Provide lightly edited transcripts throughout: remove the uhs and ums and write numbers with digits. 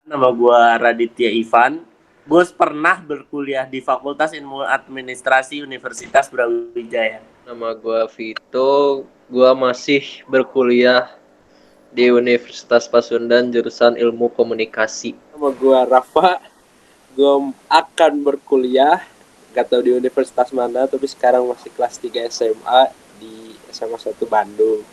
Nama gue Raditya Ivan. Gue pernah berkuliah di Fakultas Ilmu Administrasi Universitas Brawijaya. Nama gue Vito. Gue masih berkuliah di Universitas Pasundan jurusan Ilmu Komunikasi. Nama gue Rafa. Gue akan berkuliah, gak tahu di universitas mana, tapi sekarang masih kelas 3 SMA di SMA 1 Bandung.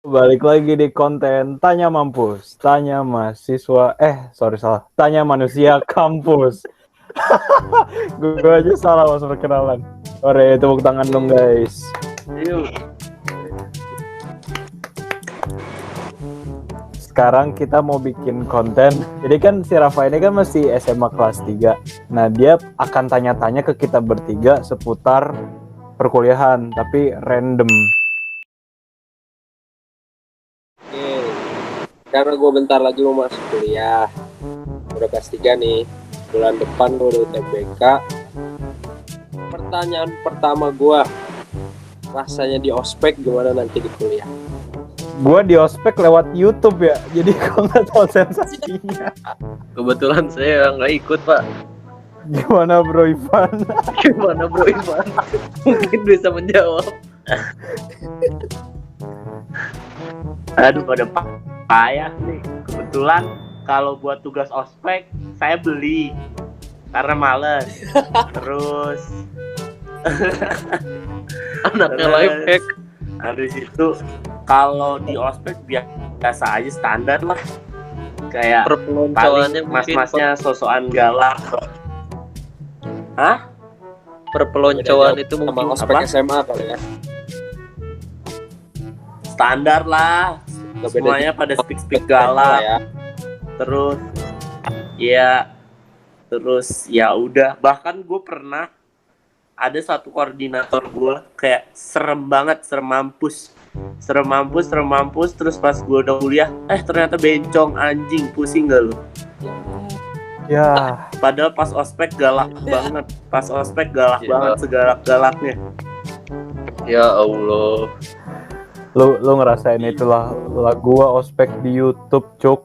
Balik lagi di konten Tanya Mampus, Tanya Mahasiswa, Tanya Manusia Kampus. Gue aja salah mas perkenalan. Ore, tepuk tangan dong guys. Yuk. Sekarang kita mau bikin konten. Jadi kan si Rafa ini kan masih SMA kelas 3. Nah dia akan tanya-tanya ke kita bertiga seputar perkuliahan, tapi random. Karena gue bentar lagi mau masuk kuliah, udah kelas 3 nih, bulan depan gue udah UTBK. Pertanyaan pertama gue, rasanya di ospek gimana nanti di kuliah? Gue di ospek lewat YouTube ya, jadi gue nggak tahu sensasinya. Kebetulan saya nggak ikut, Pak. Gimana Bro Ivan? Gimana Bro Ivan? Mungkin bisa menjawab. Aduh, pada payah nih. Kebetulan kalau buat tugas ospek saya beli karena males. Terus Anaknya life hack. habis itu kalau di ospek biasa aja, standar lah. Kayak Perpeloncoannya paling mas-masnya sosokan galak. Hah? Perpeloncoan itu Sama mungkin ospek apa? SMA kali ya. Standar lah. Gak beda Semuanya pada speak SMA galak. ya. Terus ya udah. Bahkan gue pernah ada satu koordinator gue kayak serem mampus. Terus pas gue udah kuliah, ternyata bencong, anjing, pusing gak lu? Ya, Padahal pas ospek galak banget. Iya. Banget, segalak-galaknya. ya Allah. lu ngerasain itulah gua ospek di YouTube, cuk.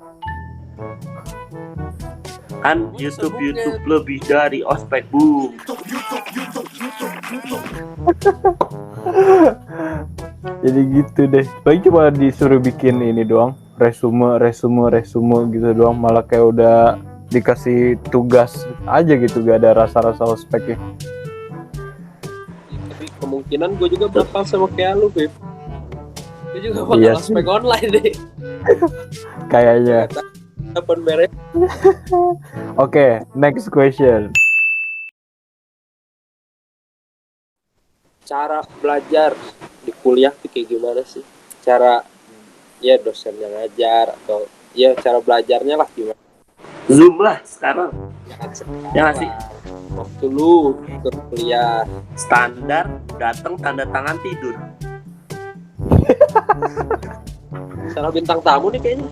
Kan YouTube lebih dari ospek, boom. Jadi gitu deh. Paling cuma disuruh bikin ini doang, resume gitu doang, malah kayak udah dikasih tugas aja gitu, gak ada rasa-rasa ospeknya. Tapi kemungkinan gue juga bakal sama kayak lu, Beb. Gue juga bakal Iya ospek online deh. Kayaknya. Kapan beres? Oke, next question. Cara belajar di kuliah tuh kayak gimana sih? Cara ya dosennya ngajar atau ya cara belajarnya lah gimana? Zoom lah sekarang. Ya nggak sih? Waktu lu ikut kuliah Standar, datang tanda tangan tidur. salah bintang tamu nih kayaknya.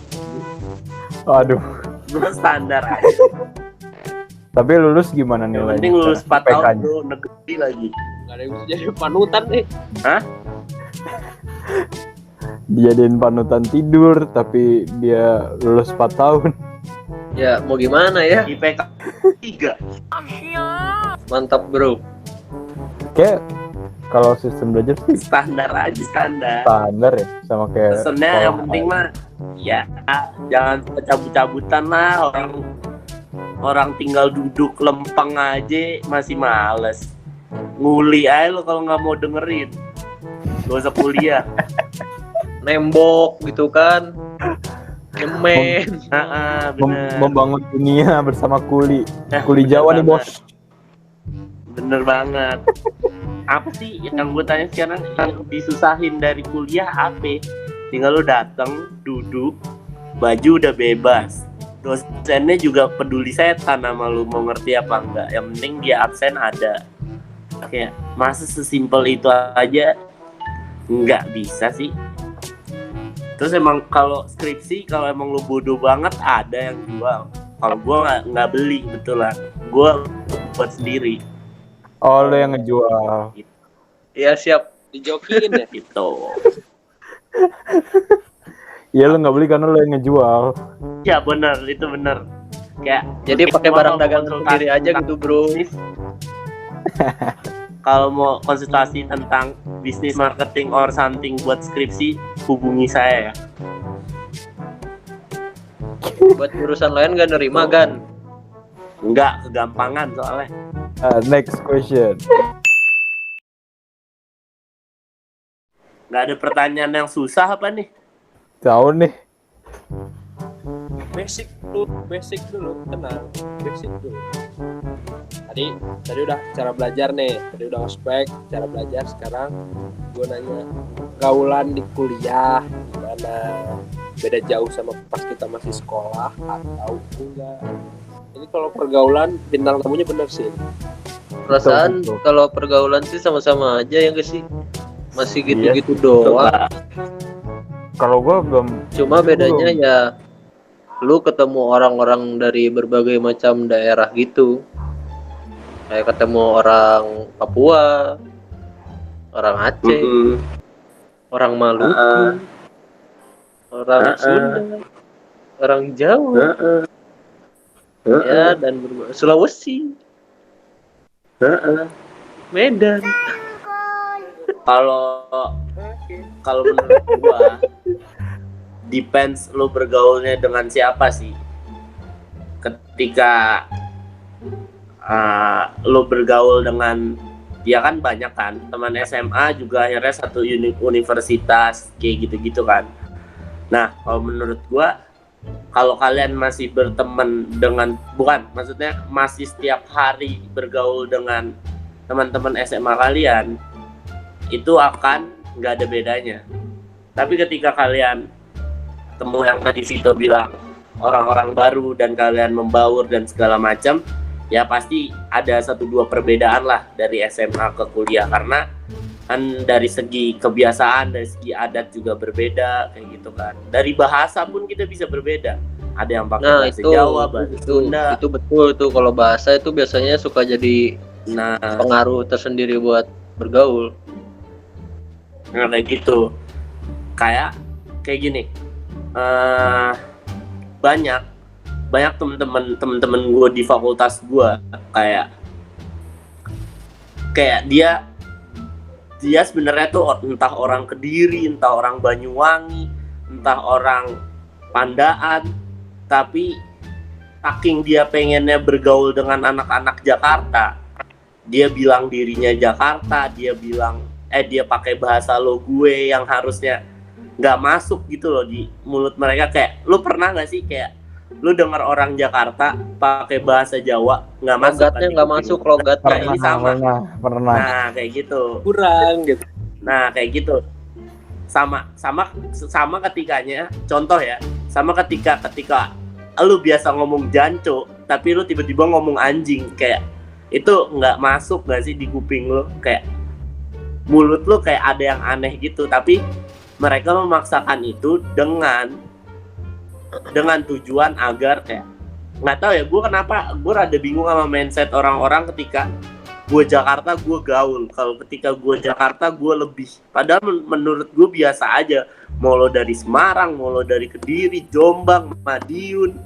Aduh, Gue standar aja. tapi lulus gimana Yang nilainya? penting lulus 4 tahun PK-nya? bro, negeri lagi. Gak ada yang bisa jadi panutan nih. Dijadiin panutan tidur, tapi dia lulus 4 tahun. Ya mau gimana ya? IPK 3. Mantap bro. Kayak kalau sistem belajar sih Standar aja, standar. standar ya, sama kayak Pesennya yang sekolah. penting mah ya jangan cabut-cabutan lah. Orang tinggal duduk lempeng aja masih males. Nguli aja lo kalau nggak mau dengerin. Gak usah kuliah. Nembok gitu kan. Nyemen. Bener. Membangun dunia bersama kuli Bener Jawa nih banget. bos. Bener banget. Apa sih yang gue tanya sekarang, yang disusahin dari kuliah apa? Tinggal lo datang, duduk, baju udah bebas. Dosennya juga peduli setan sama lu mau ngerti apa enggak. Yang penting dia absen ada. Kayak masa sesimpel itu aja nggak bisa sih. Terus emang kalau skripsi, kalau emang lu bodoh banget ada yang jual. Kalau gua nggak beli, betulan. Gua buat sendiri. Oh, lo yang ngejual. Ya siap. Dijokiin ya. Gitu. Iya lu nggak beli karena lu yang ngejual. Ya benar, itu benar. Kayak Jadi pakai semua barang mau dagangan konsultasi sendiri aja tentang gitu, bro. bisnis. Kalau mau konsultasi tentang bisnis marketing or something buat skripsi, hubungi saya ya. Buat urusan lain gak nerima, Gan. Enggak, kegampangan soalnya. Next question. Nggak ada pertanyaan yang susah apa nih? Tahu nih. Basic dulu, tenang, basic dulu. Tadi udah cara belajar nih, tadi udah ngospek cara belajar. Sekarang gue nanya, gaulan di kuliah gimana? Beda jauh sama pas kita masih sekolah atau enggak? Ini kalau pergaulan bintang tamunya bener sih. Perasaan Betul. kalau pergaulan sih sama-sama aja ya gak sih? Masih Iya. gitu-gitu doang. Coba. Kalau gua belum. Cuma bedanya ya lu ketemu orang-orang dari berbagai macam daerah gitu. Kayak ketemu orang Papua, orang Aceh, Mm-mm. orang Maluku, orang Sunda, orang Jawa, ya dan Sulawesi, Medan. Kalau menurut gua depends lu bergaulnya dengan siapa sih. Ketika lu bergaul dengan dia kan banyak kan teman SMA juga akhirnya satu universitas kayak gitu-gitu kan. Nah, kalau menurut gua kalau kalian masih berteman dengan maksudnya masih setiap hari bergaul dengan teman-teman SMA kalian, itu akan nggak ada bedanya. Tapi ketika kalian temu yang tadi Vito bilang orang-orang baru dan kalian membaur dan segala macam, ya pasti ada 1-2 perbedaan lah dari SMA ke kuliah, karena kan dari segi kebiasaan, dari segi adat juga berbeda kayak gitu kan. Dari bahasa pun kita bisa berbeda. Ada yang pakai bahasa Jawa, bahasa Sunda. Itu betul tuh, kalau bahasa itu biasanya suka jadi pengaruh tersendiri buat bergaul. Nah, kayak gitu. Kayak gini. Banyak temen-temen gue di fakultas gue kayak dia sebenarnya tuh entah orang Kediri, entah orang Banyuwangi, entah orang Pandaan, tapi saking dia pengennya bergaul dengan anak-anak Jakarta, dia bilang dirinya Jakarta, dia pakai bahasa lo gue yang harusnya nggak masuk gitu loh di mulut mereka. Kayak lu pernah nggak sih kayak lu dengar orang Jakarta pakai bahasa Jawa nggak masuk? Logatnya nggak masuk, logatnya. Nah, ini sama. Pernah. Nah, kayak gitu. Kurang gitu. Nah, kayak gitu. Sama ketikanya, contoh ya, sama ketika lu biasa ngomong janco, tapi lu tiba-tiba ngomong anjing, kayak itu nggak masuk nggak sih di kuping lu? Kayak mulut lu kayak ada yang aneh gitu, tapi mereka memaksakan itu dengan tujuan agar kayak nggak tahu ya, gue rada bingung sama mindset orang-orang ketika gue Jakarta gue gaul, kalau ketika gue Jakarta gue lebih, padahal menurut gue biasa aja, mau lo dari Semarang, mau lo dari Kediri, Jombang, Madiun,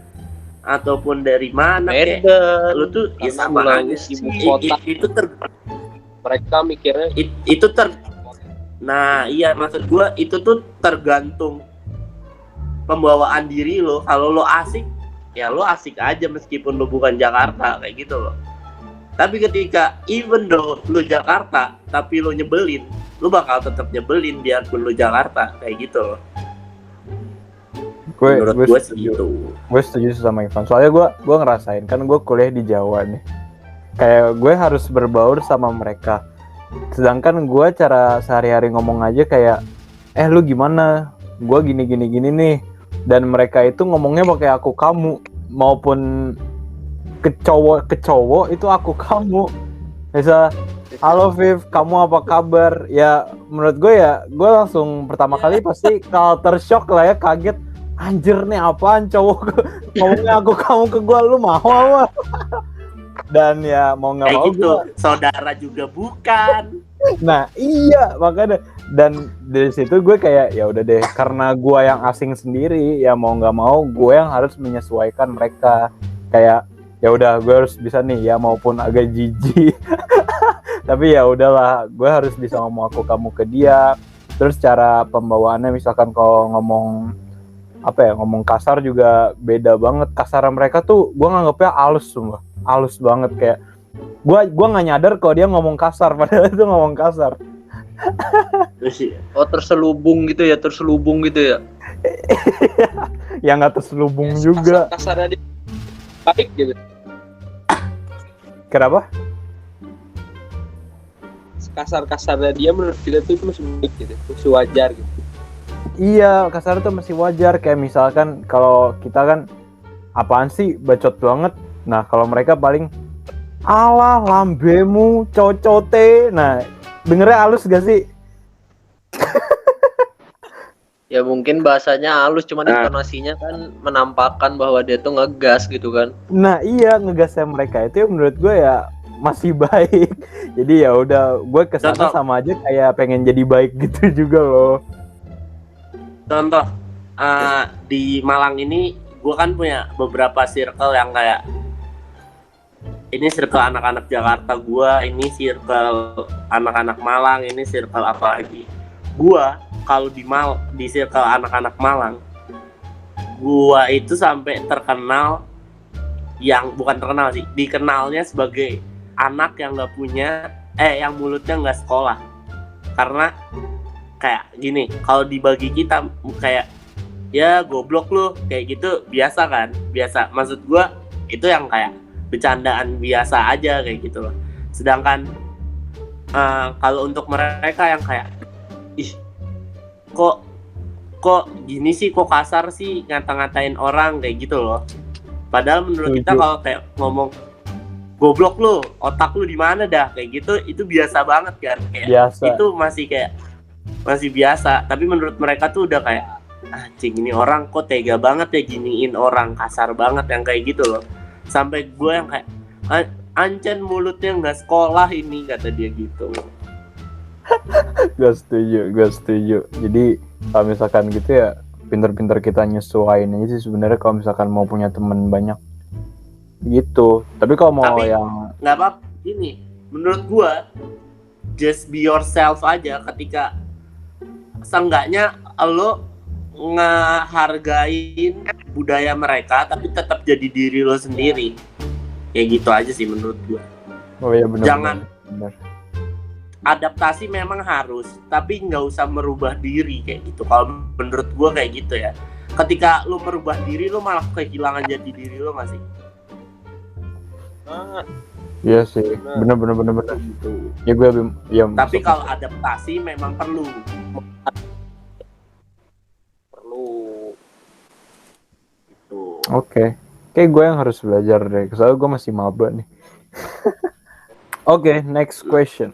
ataupun dari mana kayak lo tuh ya sama aja sih. Itu Mereka mikirnya itu nah iya, maksud gue itu tuh tergantung pembawaan diri lo. Kalau lo asik ya lo asik aja meskipun lo bukan Jakarta kayak gitu loh. Tapi ketika even though lo Jakarta tapi lo nyebelin, lo bakal tetap nyebelin biarpun lo Jakarta kayak gitu loh. Menurut gue sih gitu. Gue setuju sama Ivan. Soalnya gue ngerasain kan gue kuliah di Jawa nih. Kayak gue harus berbaur sama mereka. Sedangkan gue cara sehari-hari ngomong aja kayak, lu gimana? Gue gini nih. Dan mereka itu ngomongnya pakai aku kamu, maupun ke cowok itu aku kamu. Bisa, halo Viv, kamu apa kabar? Ya menurut gue gue langsung pertama kali pasti culture shock lah ya, kaget. Anjir nih apaan cowok ngomongnya aku kamu ke gue, lu mau apa? Dan ya mau nggak mau gitu, saudara juga bukan. Nah iya makanya, dan dari situ gue kayak ya udah deh, karena gue yang asing sendiri ya mau nggak mau gue yang harus menyesuaikan mereka. Kayak ya udah gue harus bisa nih ya, maupun agak jijik tapi ya udahlah, gue harus bisa ngomong aku kamu ke dia. Terus cara pembawaannya, misalkan kalau ngomong apa ya, ngomong kasar juga beda banget. Kasar mereka tuh gue nganggapnya halus, sumpah halus banget. Kayak gue nggak nyadar kalau dia ngomong kasar padahal itu ngomong kasar. Oh, terselubung gitu ya. Yang nggak terselubung juga. Kasarnya dia baik gitu. Kenapa? Kasar-kasarnya dia menurut kita tuh itu masih baik gitu, masih wajar gitu. Iya, kasar itu masih wajar. Kayak misalkan kalau kita kan apaan sih, bacot banget. Nah kalau mereka paling alah lambemu cocote. Nah dengernya halus gak sih? Ya mungkin bahasanya halus, cuman intonasinya kan menampakkan bahwa dia tuh ngegas gitu kan. Nah iya, ngegasnya mereka itu menurut gue ya masih baik. Jadi ya udah, gue kesana Contoh. sama aja kayak pengen jadi baik gitu juga loh. Contoh, di Malang ini gue kan punya beberapa circle yang kayak ini circle anak-anak Jakarta gue, ini circle anak-anak Malang, ini circle apa lagi. Gue kalau di circle anak-anak Malang, gue itu sampai terkenal, yang bukan terkenal sih, dikenalnya sebagai anak yang nggak punya, yang mulutnya nggak sekolah. Karena kayak gini, kalau dibagi kita kayak ya goblok lu kayak gitu biasa kan, biasa. Maksud gue itu yang kayak bercandaan biasa aja kayak gitu loh. Sedangkan kalau untuk mereka yang kayak ih kok gini sih, kok kasar sih ngata-ngatain orang kayak gitu loh. Padahal menurut kita kalau kayak ngomong goblok lu, otak lu di mana dah kayak gitu, itu biasa banget kan, kayak Biasa. itu masih biasa. Tapi menurut mereka tuh udah kayak anjing, ini orang kok tega banget ya giniin orang, kasar banget yang kayak gitu loh. Sampai gue yang kayak ancen mulutnya nggak sekolah ini, kata dia gitu. Gue setuju. Jadi kalau misalkan gitu ya pinter-pinter kita nyesuaiin aja sih sebenarnya kalau misalkan mau punya temen banyak gitu. Tapi kalau mau yang nggak apa ini, menurut gue just be yourself aja. Ketika seenggaknya lo ngehargain budaya mereka tapi tetap jadi diri lo sendiri, kayak gitu aja sih menurut gue. oh ya benar. Jangan benar. Adaptasi memang harus, tapi nggak usah merubah diri kayak gitu. Kalau menurut gue kayak gitu ya. Ketika lo merubah diri, lo malah kehilangan jati diri lo nggak sih? Iya sih, benar. Gitu. Ya gue ya. Tapi kalau adaptasi memang perlu. Gitu. Oke. Kayak gue yang harus belajar deh, soalnya gue masih maba nih. Oke, next question.